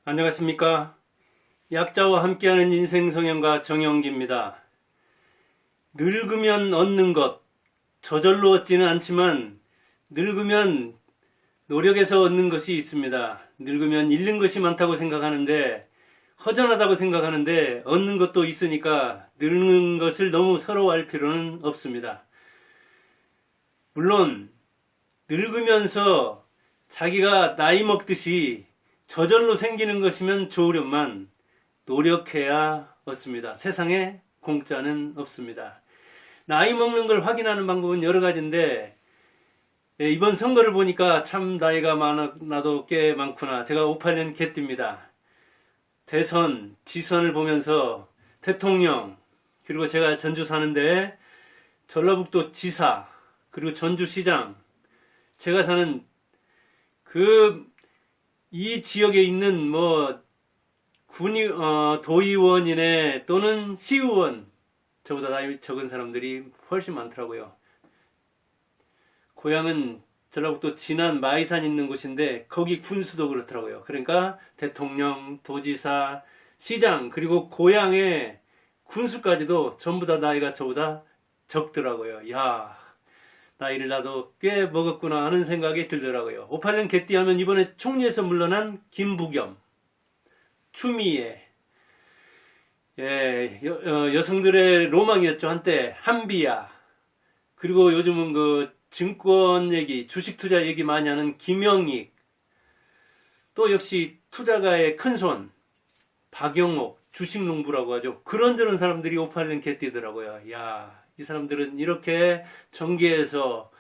안녕하십니까. 약자와 함께하는 인생성형가 정영기입니다. 늙으면 얻는 것, 저절로 얻지는 않지만 늙으면 노력해서 얻는 것이 있습니다. 늙으면 잃는 것이 많다고 생각하는데, 허전하다고 생각하는데 얻는 것도 있으니까 늙는 것을 너무 서러워할 필요는 없습니다. 물론 늙으면서 자기가 나이 먹듯이 저절로 생기는 것이면 좋으련만 노력해야 얻습니다. 세상에 공짜는 없습니다. 나이 먹는 걸 확인하는 방법은 여러 가지인데, 이번 선거를 보니까 참 나이가 나도 꽤 많구나. 제가 58년 개띠입니다. 대선, 지선을 보면서 대통령, 그리고 제가 전주 사는데 전라북도 지사, 그리고 전주시장, 제가 사는 이 지역에 있는 도의원이네 또는 시의원, 저보다 나이 적은 사람들이 훨씬 많더라고요. 고향은 전라북도 진안 마이산 있는 곳인데 거기 군수도 그렇더라고요. 그러니까 대통령, 도지사, 시장, 그리고 고향의 군수까지도 전부 다 나이가 저보다 적더라고요. 야, 나이를 나도 꽤 먹었구나 하는 생각이 들더라고요. 58년 개띠 하면 이번에 총리에서 물러난 김부겸, 추미애, 여성들의 로망이었죠. 한때 한비야, 그리고 요즘은 증권 얘기, 주식 투자 얘기 많이 하는 김영익, 또 역시 투자가의 큰손 박영옥, 주식농부라고 하죠. 그런저런 사람들이 58년 개띠더라고요. 야, 이 사람들은 이렇게 전기에서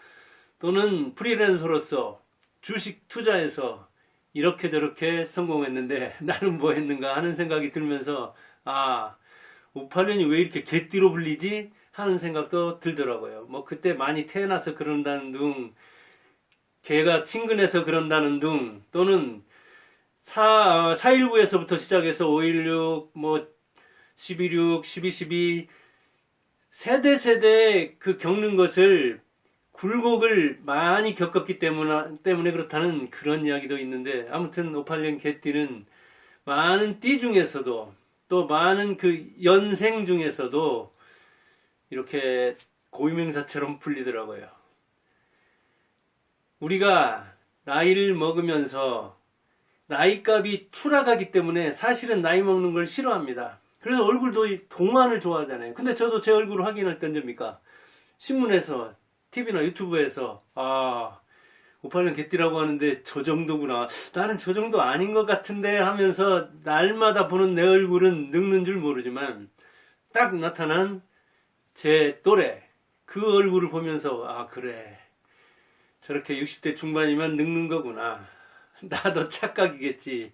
또는 프리랜서로서 주식 투자에서 이렇게 저렇게 성공했는데 나는 뭐 했는가 하는 생각이 들면서, 58년이 왜 이렇게 개띠로 불리지 하는 생각도 들더라고요. 그때 많이 태어나서 그런다는 둥, 개가 친근해서 그런다는 둥, 또는 4.19에서부터 시작해서 5.16, 11.6, 12.12 세대 겪는 것을, 굴곡을 많이 겪었기 때문에 그렇다는 그런 이야기도 있는데, 아무튼 58년 개띠는 많은 띠 중에서도, 또 많은 연생 중에서도 이렇게 고유명사처럼 불리더라고요. 우리가 나이를 먹으면서 나이값이 추락하기 때문에 사실은 나이 먹는 걸 싫어합니다. 그래서 얼굴도 동안을 좋아하잖아요. 근데 저도 제 얼굴을 확인할 때 언제입니까? 신문에서, TV나 유튜브에서 58년 개띠라고 하는데 저 정도구나, 나는 저 정도 아닌 것 같은데 하면서 날마다 보는 내 얼굴은 늙는 줄 모르지만 딱 나타난 제 또래 그 얼굴을 보면서 그래, 저렇게 60대 중반이면 늙는 거구나, 나도 착각이겠지,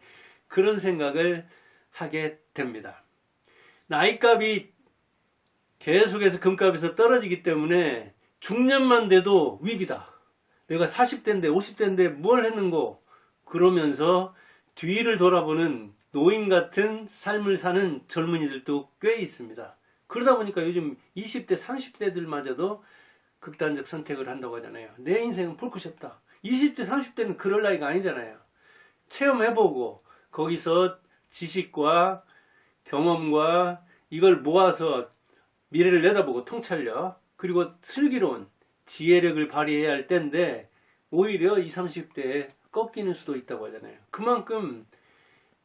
그런 생각을 하게 됩니다. 나이값이 계속해서 금값에서 떨어지기 때문에 중년만 돼도 위기다, 내가 40대인데 50대인데 뭘 했는고, 그러면서 뒤를 돌아보는 노인 같은 삶을 사는 젊은이들도 꽤 있습니다. 그러다 보니까 요즘 20대 30대들마저도 극단적 선택을 한다고 하잖아요. 내 인생은 볼 것이 없다. 20대 30대는 그럴 나이가 아니잖아요. 체험해보고 거기서 지식과 경험과 이걸 모아서 미래를 내다보고 통찰력, 그리고 슬기로운 지혜력을 발휘해야 할 때인데 오히려 20, 30대에 꺾이는 수도 있다고 하잖아요. 그만큼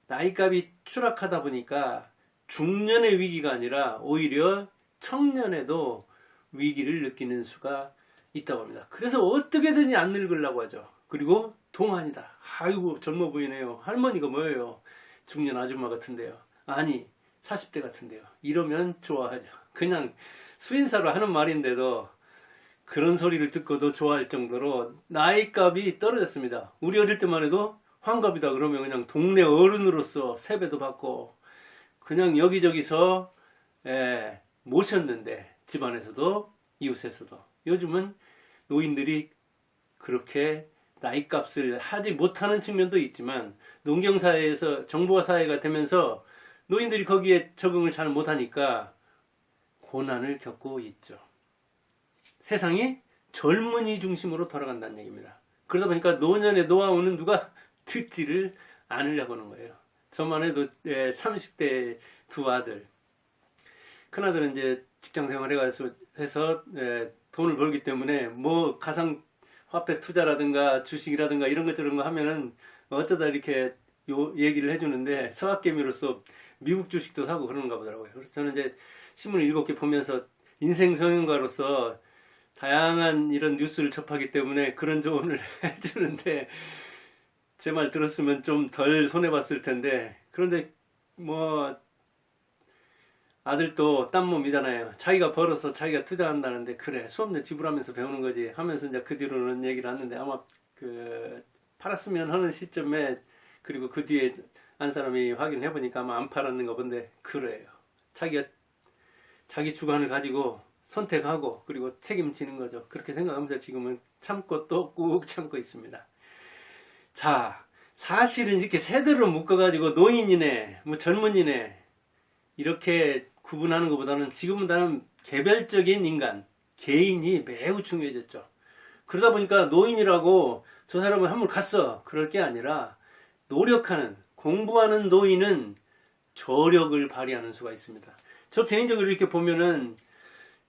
나이값이 추락하다 보니까 중년의 위기가 아니라 오히려 청년에도 위기를 느끼는 수가 있다고 합니다. 그래서 어떻게든지 안 늙으려고 하죠. 그리고 동안이다, 아이고 젊어 보이네요, 할머니가 뭐예요, 중년 아줌마 같은데요, 아니 40대 같은데요, 이러면 좋아하죠. 그냥 수인사로 하는 말인데도 그런 소리를 듣고도 좋아할 정도로 나이값이 떨어졌습니다. 우리 어릴 때만 해도 환갑이다 그러면 그냥 동네 어른으로서 세배도 받고 그냥 여기저기서 모셨는데, 집안에서도 이웃에서도. 요즘은 노인들이 그렇게 나이값을 하지 못하는 측면도 있지만 농경사회에서 정보화사회가 되면서 노인들이 거기에 적응을 잘 못하니까 고난을 겪고 있죠. 세상이 젊은이 중심으로 돌아간다는 얘기입니다. 그러다 보니까 노년의 노하우는 누가 듣지를 않으려고 하는 거예요. 저만 해도 30대 두 아들. 큰아들은 이제 직장 생활 해서 돈을 벌기 때문에 뭐 가상화폐 투자라든가 주식이라든가 이런 것 저런 거 하면은 어쩌다 이렇게 얘기를 해주는데 서학개미로서 미국 주식도 사고 그러는가 보더라고요. 그래서 저는 이제 신문을 7개 보면서 인생 성형가로서 다양한 이런 뉴스를 접하기 때문에 그런 조언을 해주는데 제 말 들었으면 좀 덜 손해봤을 텐데, 그런데 뭐 아들도 딴몸이잖아요. 자기가 벌어서 자기가 투자한다는데 그래 수업료 지불하면서 배우는 거지 하면서 이제 그 뒤로는 얘기를 하는데, 아마 그 팔았으면 하는 시점에, 그리고 그 뒤에 한 사람이 확인해 보니까 아마 안 팔았는 가 본데 그래요. 자기가 자기 주관을 가지고 선택하고 그리고 책임지는 거죠. 그렇게 생각하면서 지금은 참고 또 꾹 참고 있습니다. 자, 사실은 이렇게 세대로 묶어가지고 노인이네, 뭐 젊은이네 이렇게 구분하는 것보다는 지금은 나는 개별적인 인간, 개인이 매우 중요해졌죠. 그러다 보니까 노인이라고 저 사람은 한물 갔어 그럴 게 아니라, 노력하는, 공부하는 노인은 저력을 발휘하는 수가 있습니다. 저 개인적으로 이렇게 보면은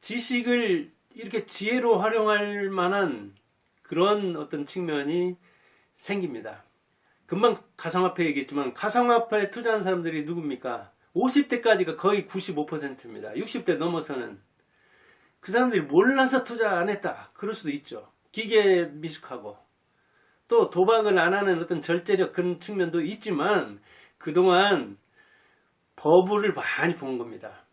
지식을 이렇게 지혜로 활용할 만한 그런 어떤 측면이 생깁니다. 금방 가상화폐 얘기했지만 가상화폐에 투자한 사람들이 누굽니까? 50대까지가 거의 95%입니다. 60대 넘어서는 그 사람들이 몰라서 투자 안 했다 그럴 수도 있죠. 기계 미숙하고 또 도박을 안 하는 어떤 절제력 그런 측면도 있지만, 그동안 버블을 많이 본 겁니다.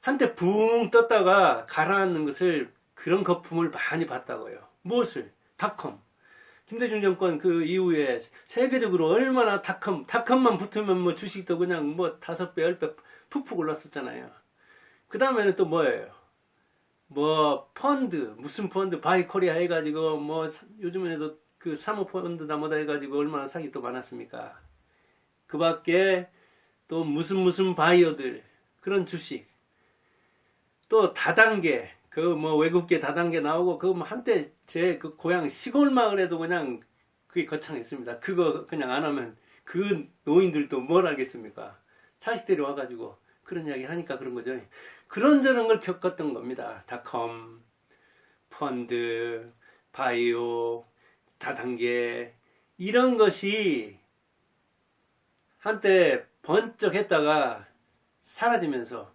한때 붕 떴다가 가라앉는 것을, 그런 거품을 많이 봤다고요. 무엇을? 닷컴. 김대중 정권 그 이후에 세계적으로 얼마나 닷컴만 붙으면 뭐 주식도 그냥 뭐 5배, 10배 푹푹 올랐었잖아요. 그 다음에는 또 뭐예요? 뭐 펀드, 무슨 펀드, 바이코리아 해가지고 뭐 요즘에도 그 사모펀드다 뭐다 해가지고 얼마나 사기 또 많았습니까? 그 밖에 또 무슨 바이어들, 그런 주식. 또 다단계, 그 뭐 외국계 다단계 나오고, 그거 뭐 한때 제 그 고향 시골 마을에도 그냥 그게 거창했습니다. 그거 그냥 안 하면 그 노인들도 뭘 알겠습니까? 자식들이 와가지고 그런 이야기 하니까 그런 거죠. 그런저런 걸 겪었던 겁니다. 닷컴, 펀드, 바이오, 다단계, 이런 것이 한때 번쩍 했다가 사라지면서,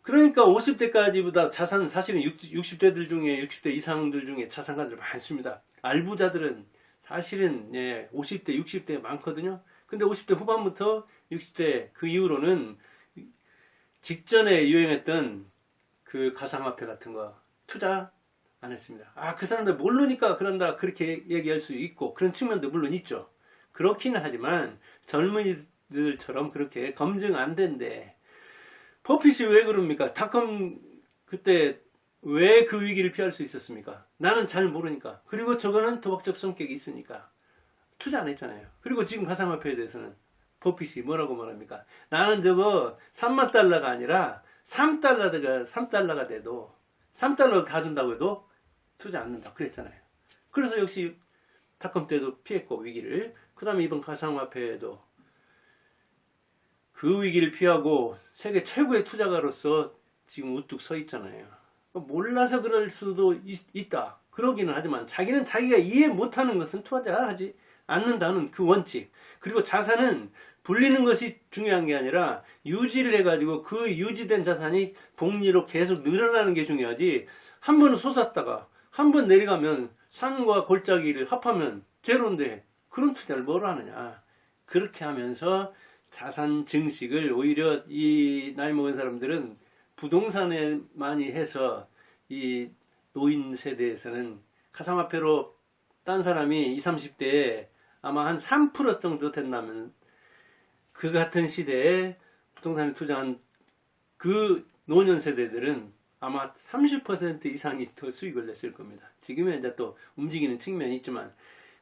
그러니까 50대까지보다 자산, 사실은 60대들 중에 60대 이상들 중에 자산가들 많습니다. 알부자들은 사실은 50대, 60대 많거든요. 근데 50대 후반부터 60대 그 이후로는 직전에 유행했던 그 가상화폐 같은 거 투자 안 했습니다. 그 사람들 모르니까 그런다 그렇게 얘기할 수 있고, 그런 측면도 물론 있죠. 그렇기는 하지만 젊은이들처럼 그렇게 검증 안 된대. 버핏이 왜 그럽니까? 닷컴 그때 왜 그 위기를 피할 수 있었습니까? 나는 잘 모르니까. 그리고 저거는 도박적 성격이 있으니까 투자 안 했잖아요. 그리고 지금 가상화폐에 대해서는 버핏이 뭐라고 말합니까? 나는 저거 3만 달러가 아니라 3달러가 돼도 3달러 다 준다고 해도 투자 안 한다 그랬잖아요. 그래서 역시 닷컴 때도 피했고 위기를, 그 다음에 이번 가상화폐에도 그 위기를 피하고 세계 최고의 투자가로서 지금 우뚝 서 있잖아요. 몰라서 그럴 수도 있다. 그러기는 하지만 자기는 자기가 이해 못하는 것은 투자하지 않는다는 그 원칙, 그리고 자산은 불리는 것이 중요한 게 아니라 유지를 해가지고 그 유지된 자산이 복리로 계속 늘어나는 게 중요하지, 한 번은 솟았다가 한 번 내려가면 산과 골짜기를 합하면 제로인데 그런 투자를 뭐로 하느냐. 그렇게 하면서 자산 증식을 오히려 이 나이 먹은 사람들은 부동산에 많이 해서, 이 노인 세대에서는 가상화폐로 딴 사람이 20, 30대에 아마 한 3% 정도 된다면, 그 같은 시대에 부동산에 투자한 그 노년 세대들은 아마 30% 이상이 더 수익을 냈을 겁니다. 지금은 이제 또 움직이는 측면이 있지만,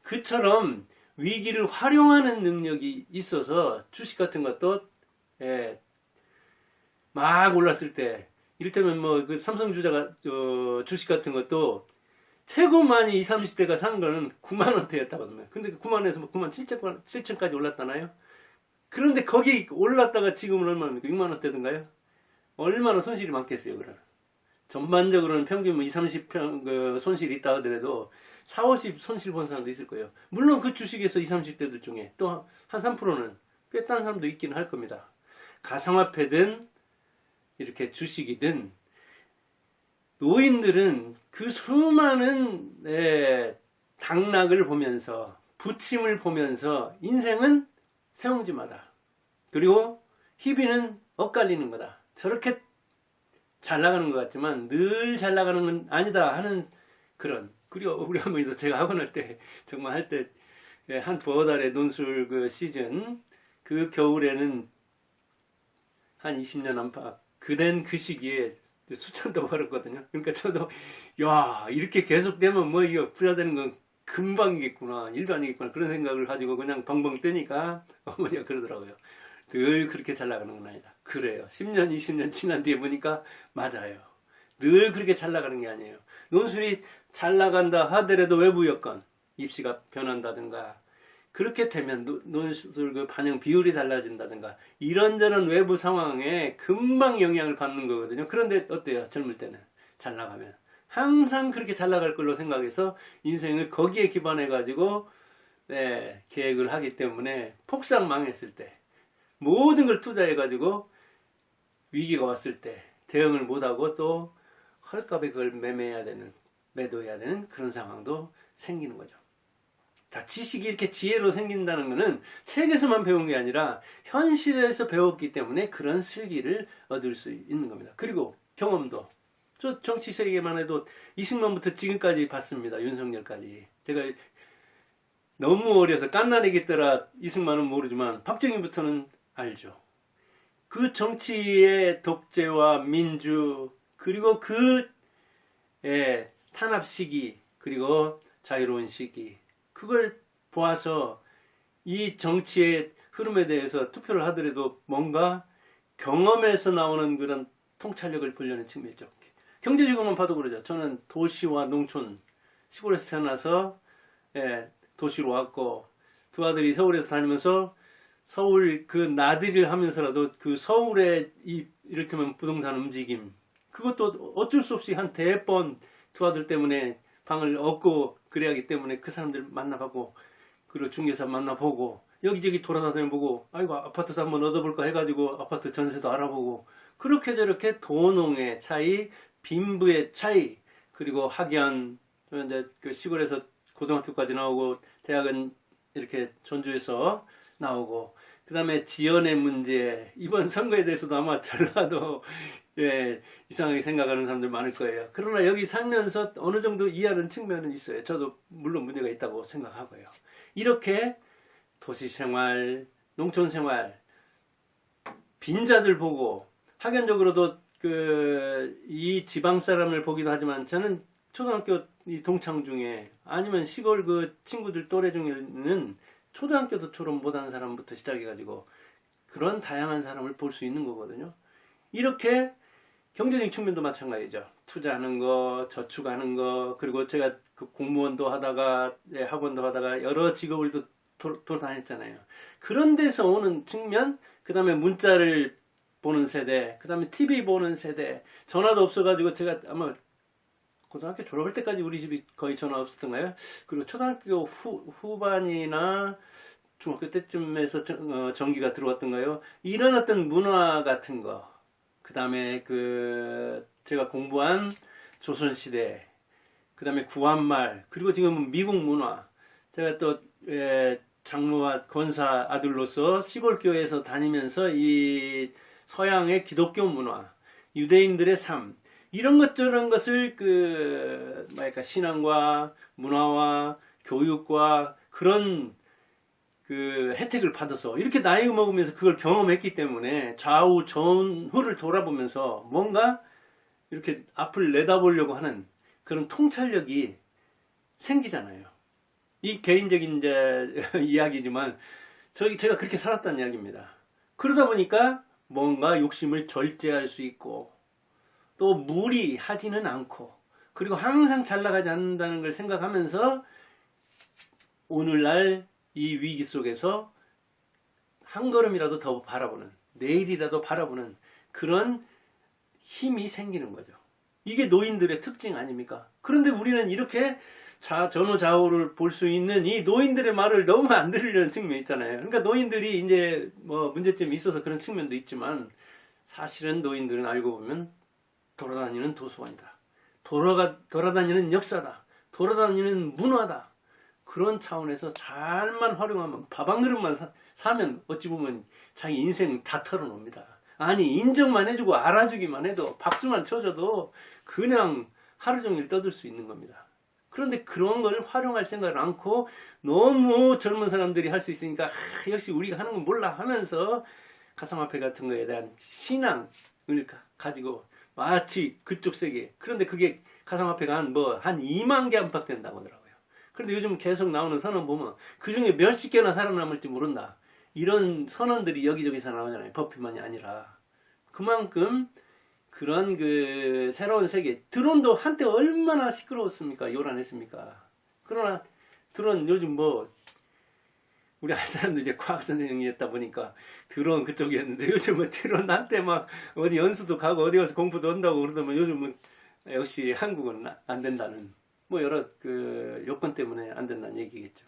그처럼 위기를 활용하는 능력이 있어서 주식 같은 것도 막 올랐을 때, 이를테면 뭐 그 삼성주자가 주식 같은 것도 최고 많이 20, 30대가 산 거는 9만 원대였다거든요. 근데 그 9만원에서 뭐 9만 7천까지 올랐잖아요. 그런데 거기 올랐다가 지금은 얼마입니까? 6만 원대든가요? 얼마나 손실이 많겠어요, 그러면. 전반적으로는 평균 뭐 2, 30평 그 손실이 있다 하더라도 4, 50 손실 본 사람도 있을 거예요. 물론 그 주식에서 20, 30대들 중에 또 한 3%는 꽤 딴 사람도 있기는 할 겁니다. 가상화폐든 이렇게 주식이든 노인들은 그 수많은 당락을 보면서 부침을 보면서 인생은 세옹지마다 그리고 희비는 엇갈리는 거다. 저렇게 잘 나가는 것 같지만 늘 잘 나가는 건 아니다 하는 그런. 그리고 우리 어머니도 제가 학원 할 때 정말 할 때 한 두어 달의 논술 그 시즌 그 겨울에는 한 20년 안팎 그댄 그 시기에 수천도 벌었거든요. 그러니까 저도 야 이렇게 계속되면 뭐 이거 부자 되는 건 금방이겠구나, 일도 아니겠구나 그런 생각을 가지고 그냥 벙벙 뜨니까 어머니가 그러더라고요. 늘 그렇게 잘 나가는 건 아니다. 그래요. 10년, 20년 지난 뒤에 보니까 맞아요. 늘 그렇게 잘 나가는 게 아니에요. 논술이 잘 나간다 하더라도 외부 여건, 입시가 변한다든가 그렇게 되면 논술 그 반영 비율이 달라진다든가 이런저런 외부 상황에 금방 영향을 받는 거거든요. 그런데 어때요? 젊을 때는 잘 나가면 항상 그렇게 잘 나갈 걸로 생각해서 인생을 거기에 기반해 가지고 계획을 하기 때문에 폭삭 망했을 때 모든 걸 투자해 가지고 위기가 왔을 때 대응을 못하고 또 헐값에 그걸 매도해야 되는 그런 상황도 생기는 거죠. 자, 지식이 이렇게 지혜로 생긴다는 것은 책에서만 배운 게 아니라 현실에서 배웠기 때문에 그런 슬기를 얻을 수 있는 겁니다. 그리고 경험도. 저 정치 세계만 해도 이승만부터 지금까지 봤습니다. 윤석열까지. 제가 너무 어려서 깐난애기 때라 이승만은 모르지만 박정희부터는 알죠. 그 정치의 독재와 민주 그리고 그 탄압 시기 그리고 자유로운 시기 그걸 보아서 이 정치의 흐름에 대해서 투표를 하더라도 뭔가 경험에서 나오는 그런 통찰력을 보려는 측면이죠. 경제적으로만 봐도 그러죠. 저는 도시와 농촌, 시골에서 태어나서 도시로 왔고 두 아들이 서울에서 다니면서 서울 그 나들이를 하면서라도 그 서울의 이를테면 부동산 움직임 그것도 어쩔 수 없이 한 대번 두 아들 때문에 방을 얻고 그래야 하기 때문에 그 사람들 만나보고 그리고 중개사 만나보고 여기저기 돌아다녀보고 아이고 아파트도 한번 얻어볼까 해가지고 아파트 전세도 알아보고 그렇게 저렇게 도농의 차이 빈부의 차이 그리고 학연 이제 그 시골에서 고등학교까지 나오고 대학은 이렇게 전주에서 나오고 그 다음에 지연의 문제 이번 선거에 대해서도 아마 전라도 이상하게 생각하는 사람들 많을 거예요. 그러나 여기 살면서 어느 정도 이해하는 측면은 있어요. 저도 물론 문제가 있다고 생각하고요. 이렇게 도시생활, 농촌생활, 빈자들 보고 학연적으로도 이 지방 사람을 보기도 하지만 저는 초등학교 동창 중에 아니면 시골 그 친구들 또래 중에는 초등학교도 졸업 못한 사람부터 시작해가지고 그런 다양한 사람을 볼 수 있는 거거든요. 이렇게 경제적인 측면도 마찬가지죠. 투자하는 거, 저축하는 거, 그리고 제가 그 공무원도 하다가 학원도 하다가 여러 직업을 돌아다녔잖아요. 그런 데서 오는 측면, 그 다음에 문자를 보는 세대, 그 다음에 TV 보는 세대, 전화도 없어가지고 제가 아마 고등학교 졸업할 때까지 우리 집이 거의 전화 없었던가요? 그리고 초등학교 후반이나 중학교 때쯤에서 전기가 들어왔던가요? 이런 어떤 문화 같은 거, 그 다음에 제가 공부한 조선시대, 그 다음에 구한말, 그리고 지금 미국 문화, 제가 또 장로와 권사 아들로서 시골교회에서 다니면서 이 서양의 기독교 문화, 유대인들의 삶, 이런 것 저런 것을 신앙과 문화와 교육과 그런 혜택을 받아서 이렇게 나이 먹으면서 그걸 경험했기 때문에 좌우 전후를 돌아보면서 뭔가 이렇게 앞을 내다보려고 하는 그런 통찰력이 생기잖아요. 이 개인적인 이야기지만 제가 그렇게 살았다는 이야기입니다. 그러다 보니까 뭔가 욕심을 절제할 수 있고 또 무리하지는 않고 그리고 항상 잘 나가지 않는다는 걸 생각하면서 오늘날 이 위기 속에서 한 걸음이라도 더 바라보는, 내일이라도 바라보는 그런 힘이 생기는 거죠. 이게 노인들의 특징 아닙니까? 그런데 우리는 이렇게 전후좌우를 볼 수 있는 이 노인들의 말을 너무 안 들으려는 측면이 있잖아요. 그러니까 노인들이 이제 뭐 문제점이 있어서 그런 측면도 있지만, 사실은 노인들은 알고 보면 돌아다니는 도서관이다. 돌아다니는 역사다. 돌아다니는 문화다. 그런 차원에서 잘만 활용하면, 밥 한 그릇만 사면 어찌 보면 자기 인생 다 털어놓습니다. 아니, 인정만 해주고 알아주기만 해도, 박수만 쳐줘도 그냥 하루 종일 떠들 수 있는 겁니다. 그런데 그런 걸 활용할 생각을 않고 너무 젊은 사람들이 할 수 있으니까 역시 우리가 하는 건 몰라 하면서 가상화폐 같은 거에 대한 신앙을 가지고 마치 그쪽 세계, 그런데 그게 가상화폐가 한 2만 개 안팎 된다고 하더라고요. 그런데 요즘 계속 나오는 선언 보면 그 중에 몇십 개나 살아남을지 모른다, 이런 선언들이 여기저기서 나오잖아요. 버핏만이 아니라. 그만큼 그런 그 새로운 세계, 드론도 한때 얼마나 시끄러웠습니까? 요란했습니까? 그러나 드론 요즘 우리 할 사람도 이제 과학 선생님이었다 보니까 드론 그쪽이었는데, 요즘은 드론 한때 막 어디 연수도 가고 어디 가서 공부도 한다고 그러더만, 요즘은 역시 한국은 안 된다는, 여러 그 요건 때문에 안 된다는 얘기겠죠.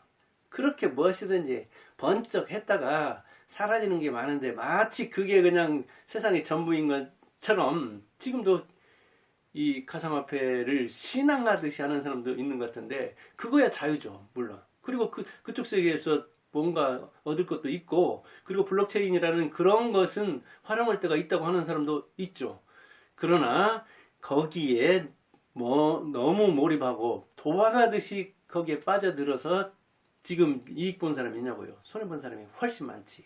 그렇게 무엇이든지 번쩍 했다가 사라지는 게 많은데, 마치 그게 그냥 세상의 전부인 것처럼 지금도 이 가상화폐를 신앙하듯이 하는 사람도 있는 것 같은데, 그거야 자유죠, 물론. 그리고 그쪽 세계에서 뭔가 얻을 것도 있고, 그리고 블록체인이라는 그런 것은 활용할 때가 있다고 하는 사람도 있죠. 그러나 거기에 너무 몰입하고 도박하듯이 거기에 빠져들어서 지금 이익 본 사람이 있냐고요? 손해 본 사람이 훨씬 많지.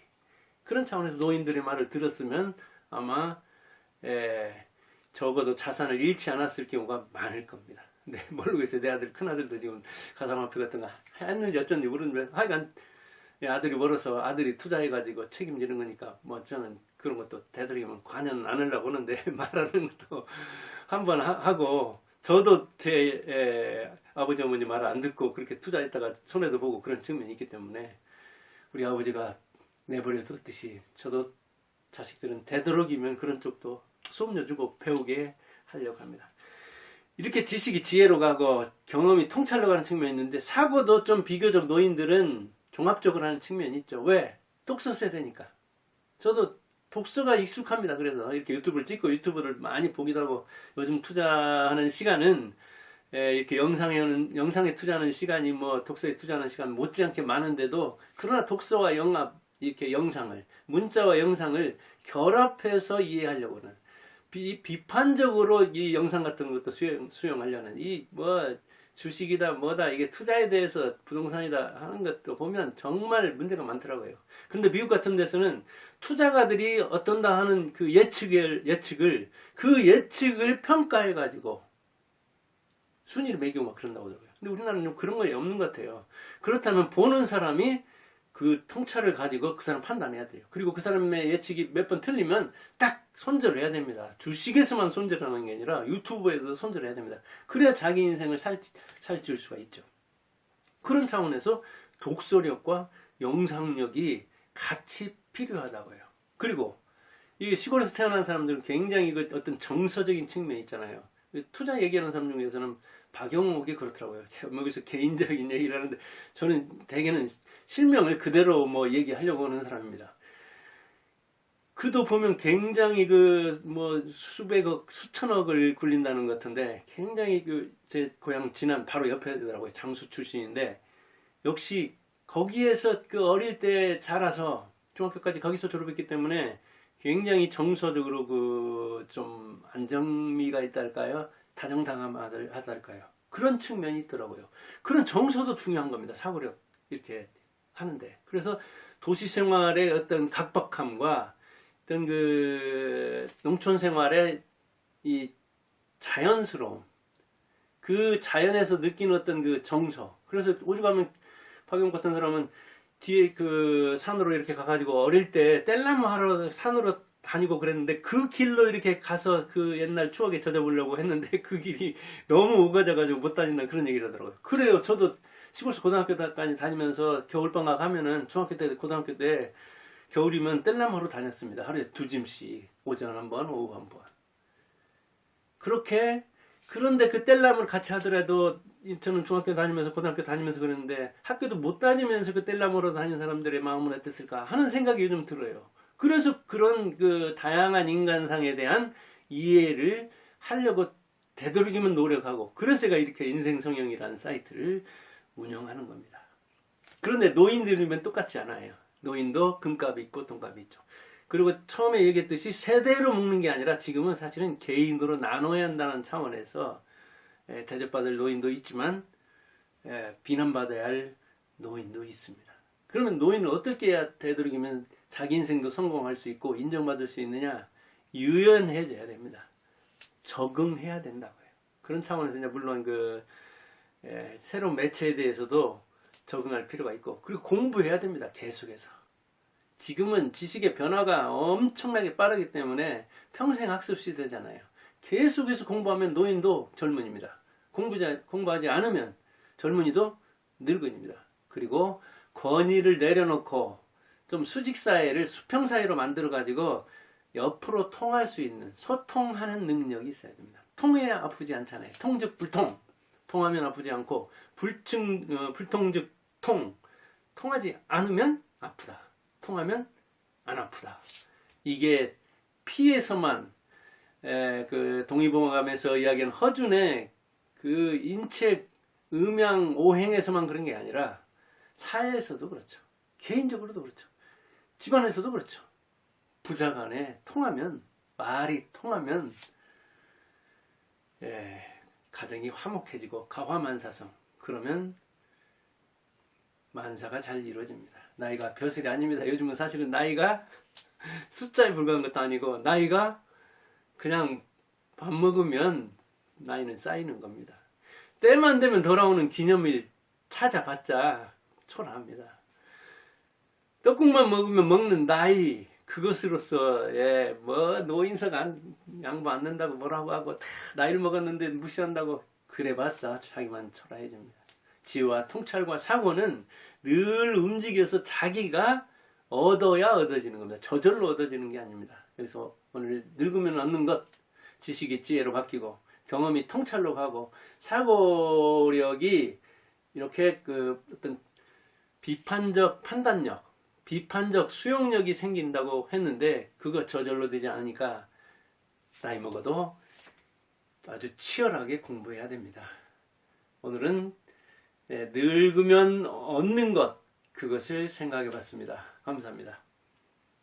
그런 차원에서 노인들의 말을 들었으면 아마 적어도 자산을 잃지 않았을 경우가 많을 겁니다. 네, 모르겠어요. 내 아들, 큰아들도 지금 가상화폐 같은 거 했는지 어쩐지 모르는데, 하여간 아들이 멀어서 아들이 투자해가지고 책임지는 거니까 저는 그런 것도 되도록이면 관여는 안 하려고 하는데, 말하는 것도 한번 하고, 저도 제 아버지 어머니 말을 안 듣고 그렇게 투자했다가 손해도 보고 그런 측면이 있기 때문에, 우리 아버지가 내버려 뒀듯이 저도 자식들은 되도록이면 그런 쪽도 수업료 주고 배우게 하려고 합니다. 이렇게 지식이 지혜로 가고 경험이 통찰로 가는 측면이 있는데, 사고도 좀 비교적 노인들은 종합적으로 하는 측면이 있죠. 왜? 독서 세대니까. 저도 독서가 익숙합니다. 그래서 이렇게 유튜브를 찍고 유튜브를 많이 보기도 하고, 요즘 투자하는 시간은 이렇게 영상에 투자하는 시간이 독서에 투자하는 시간 못지않게 많은데도, 그러나 독서와 이렇게 영상을, 문자와 영상을 결합해서 이해하려고 하는, 비판적으로 이 영상 같은 것도 수용하려는, 주식이다 이게 투자에 대해서 부동산이다 하는 것도 보면 정말 문제가 많더라고요. 그런데 미국 같은 데서는 투자가들이 어떤다 하는 그 예측을 평가해 가지고 순위를 매기고 그런다고 하더라고요. 근데 우리나라는 좀 그런 거 없는 것 같아요. 그렇다면 보는 사람이 그 통찰을 가지고 그 사람 판단해야 돼요. 그리고 그 사람의 예측이 몇 번 틀리면 딱 손절을 해야 됩니다. 주식에서만 손절하는 게 아니라 유튜브에서 손절을 해야 됩니다. 그래야 자기 인생을 살찌울 수가 있죠. 그런 차원에서 독서력과 영상력이 같이 필요하다고요. 그리고 이 시골에서 태어난 사람들은 굉장히 어떤 정서적인 측면이 있잖아요. 투자 얘기하는 사람 중에서는 박영옥이 그렇더라고요. 제가 여기서 개인적인 얘기를 하는데, 저는 대개는 실명을 그대로 얘기하려고 하는 사람입니다. 그도 보면 굉장히 수백억, 수천억을 굴린다는 것 같은데, 굉장히 제 고향 진안 바로 옆에더라고요. 장수 출신인데, 역시 거기에서 어릴 때 자라서 중학교까지 거기서 졸업했기 때문에 굉장히 정서적으로 좀 안정미가 있달까요? 다정다감하달까요? 그런 측면이 있더라고요. 그런 정서도 중요한 겁니다. 사고력 이렇게 하는데. 그래서 도시 생활의 어떤 각박함과 어떤 농촌 생활의 이 자연스러움, 그 자연에서 느끼는 어떤 정서. 그래서 오죽하면 박용 같은 사람은 뒤에 산으로 이렇게 가가지고 어릴 때 뗄나무 하러 산으로 다니고 그랬는데, 그 길로 이렇게 가서 옛날 추억에 젖어보려고 했는데 그 길이 너무 우거져가지고 못 다닌다, 그런 얘기를 하더라고요. 그래요. 저도 시골에서 고등학교까지 다니면서 겨울방학 하면은 중학교 때 고등학교 때 겨울이면 뗄나무로 다녔습니다. 하루에 2짐씩. 오전 한 번, 오후 한 번. 그렇게, 그런데 그 뗄나무를 같이 하더라도, 저는 중학교 다니면서, 고등학교 다니면서 그랬는데, 학교도 못 다니면서 그 뗄나무로 다니는 사람들의 마음은 어땠을까 하는 생각이 요즘 들어요. 그래서 그런 그 다양한 인간상에 대한 이해를 하려고 되도록이면 노력하고, 그래서 제가 이렇게 인생성형이라는 사이트를 운영하는 겁니다. 그런데 노인들이면 똑같지 않아요. 노인도 금값이 있고 돈값이 있죠. 그리고 처음에 얘기했듯이 세대로 묶는 게 아니라 지금은 사실은 개인으로 나눠야 한다는 차원에서 대접받을 노인도 있지만 비난받아야 할 노인도 있습니다. 그러면 노인은 어떻게 해야 되도록이면 자기 인생도 성공할 수 있고 인정받을 수 있느냐? 유연해져야 됩니다. 적응해야 된다고요. 그런 차원에서 이제 물론 그 새로운 매체에 대해서도 적응할 필요가 있고, 그리고 공부해야 됩니다. 계속해서. 지금은 지식의 변화가 엄청나게 빠르기 때문에 평생 학습 시대잖아요. 계속해서 공부하면 노인도 젊은입니다. 공부하지 않으면 젊은이도 늙은입니다. 그리고 권위를 내려놓고 좀 수직사회를 수평사회로 만들어가지고 옆으로 통할 수 있는 소통하는 능력이 있어야 됩니다. 통해야 아프지 않잖아요. 통즉 불통. 통하면 아프지 않고 불통즉 통. 통하지 않으면 아프다. 통하면 안 아프다. 이게 피에서만 그 동의보감에서 이야기하는 허준의 그 인체 음양 오행에서만 그런 게 아니라 사회에서도 그렇죠. 개인적으로도 그렇죠. 집안에서도 그렇죠. 부자간에 통하면, 말이 통하면 가정이 화목해지고 가화만사성. 그러면 만사가 잘 이루어집니다. 나이가 벼슬이 아닙니다. 요즘은 사실은 나이가 숫자에 불과한 것도 아니고 나이가 그냥 밥 먹으면 나이는 쌓이는 겁니다. 때만 되면 돌아오는 기념일 찾아봤자 초라합니다. 떡국만 먹으면 먹는 나이, 그것으로서 뭐 노인석 양보 안 nen다고 뭐라고 하고 다 나이를 먹었는데 무시한다고 그래봤자 자기만 초라해집니다. 지혜와 통찰과 사고는 늘 움직여서 자기가 얻어야 얻어지는 겁니다. 저절로 얻어지는 게 아닙니다. 그래서 오늘 늙으면 얻는 것, 지식이 지혜로 바뀌고 경험이 통찰로 가고 사고력이 이렇게 그 어떤 비판적 판단력, 비판적 수용력이 생긴다고 했는데 그거 저절로 되지 않으니까 나이 먹어도 아주 치열하게 공부해야 됩니다. 오늘은 늙으면 얻는 것, 그것을 생각해 봤습니다. 감사합니다.